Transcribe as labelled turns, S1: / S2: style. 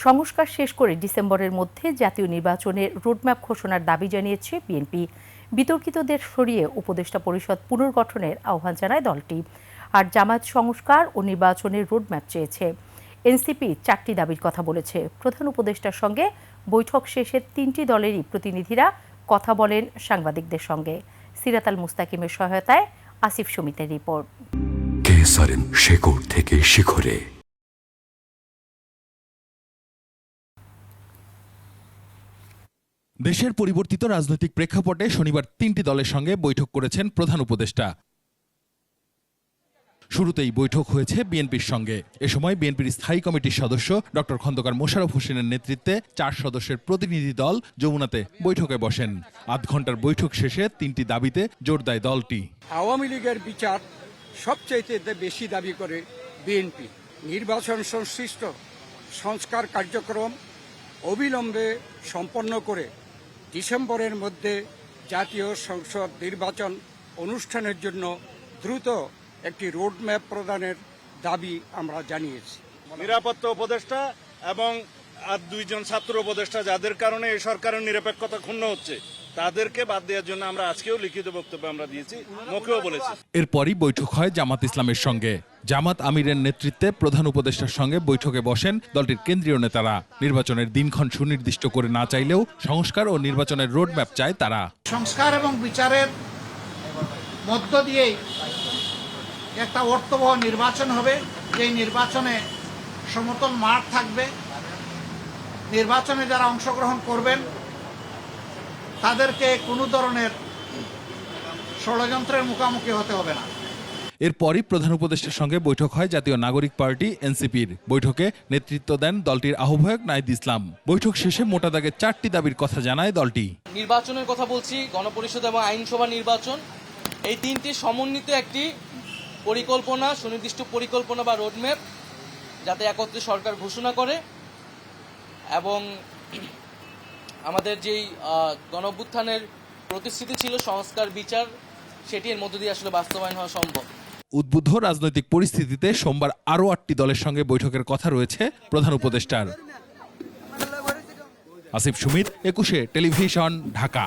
S1: সংস্কার শেষ করে ডিসেম্বরের মধ্যে জাতীয় নির্বাচনের রোডম্যাপ ঘোষণার দাবি জানিয়েছে বিএনপি। বিতর্কিতদের সরিয়ে উপদেষ্টা পরিষদ পুনর্গঠনের আহ্বান জানায় দলটি। আর জামায়াত সংস্কার ও নির্বাচনের রোডম্যাপ চেয়েছে। এনসিপি 4টি দাবির কথা বলেছে। প্রধান উপদেষ্টার সঙ্গে বৈঠক শেষে 3টি দলেরই প্রতিনিধিরা কথা বলেন সাংবাদিকদের সঙ্গে। সিরাত আল মুস্তাকিমের সহায়তায় আসিফ সুমিতের রিপোর্ট।
S2: শেকড় থেকে শিখরে।
S3: দেশের পরিবর্তিত রাজনৈতিক প্রেক্ষাপটে শনিবার 3টি দলের সঙ্গে বৈঠক করেছেন প্রধান উপদেষ্টা। শুরুতেই বৈঠক হয়েছে বিএনপির সঙ্গে। এ সময় বিএনপির স্থায়ী কমিটির সদস্য ডক্টর খন্দকার মোশাররফ হোসেনের নেতৃত্বে 4 সদস্যের প্রতিনিধি দল যমুনাতে বৈঠকে বসেন। আধ ঘন্টার বৈঠক শেষে 3টি দাবিতে জোর দেয় দলটি।
S4: আওয়ামী লীগের বিচার সবচাইতে বেশি দাবি করে বিএনপি। নির্বাচন সংশ্লিষ্ট সংস্কার কার্যক্রম অবিলম্বে সম্পন্ন করে ডিসেম্বরের মধ্যে জাতীয় সংসদ নির্বাচন অনুষ্ঠানের জন্য দ্রুত একটি রোডম্যাপ প্রদানের দাবি আমরা জানিয়েছি।
S5: নিরাপত্তা উপদেষ্টা এবং আর 2 জন ছাত্র উপদেষ্টা যাদের কারণে এই সরকারের নিরপেক্ষতা ক্ষুণ্ণ হচ্ছে তাদেরকে বাদ দেওয়ার জন্য আমরা আজকেও লিখিত বক্তব্য আমরা দিয়েছি, মুখেও বলেছি।
S3: এরপরই বৈঠক হয় জামাত ইসলামের সঙ্গে। জামাত আমিরের নেতৃত্বে প্রধান উপদেষ্টার সঙ্গে বৈঠকে বসেন দলটির কেন্দ্রীয় নেতারা। নির্বাচনের দিনক্ষণ সুনির্দিষ্ট করে না চাইলেও সংস্কার ও নির্বাচনের রোডম্যাপ চায় তারা।
S6: সংস্কার এবং বিচারের মধ্য দিয়েই একটা অর্থবহ নির্বাচন হবে, যেই নির্বাচনে সমতল মাঠ থাকবে। নির্বাচনে যারা অংশগ্রহণ করবেন তাদেরকে কোনো ধরনের ষড়যন্ত্রের মুখোমুখি হতে হবে না।
S3: এরপরই প্রধান উপদেষ্টার সঙ্গে বৈঠক হয় জাতীয় নাগরিক পার্টি এনসিপির। বৈঠকে নেতৃত্ব দেন দলটির আহ্বায়ক নাহিদ ইসলাম। বৈঠক শেষে মোটা দাগে 4টি দাবির কথা জানায় দলটি।
S7: নির্বাচনের কথা বলছি, গণপরিষদ এবং আইনসভা নির্বাচন, এই 3টি সমন্বিত একটি পরিকল্পনা, সুনির্দিষ্ট পরিকল্পনা বা রোডম্যাপ যাতে একত্রে সরকার ঘোষণা করে এবং আমাদের যেই গণঅভ্যুত্থানের প্রতিশ্রুতি ছিল সংস্কার বিচার, সেটি এর মধ্য দিয়ে আসলে বাস্তবায়ন হওয়া সম্ভব।
S3: উদ্বুদ্ধ রাজনৈতিক পরিস্থিতিতে সোমবার আরও 8টি দলের সঙ্গে বৈঠকের কথা রয়েছে প্রধান উপদেষ্টার। আসিফ সুমিত, 21 টেলিভিশন, ঢাকা।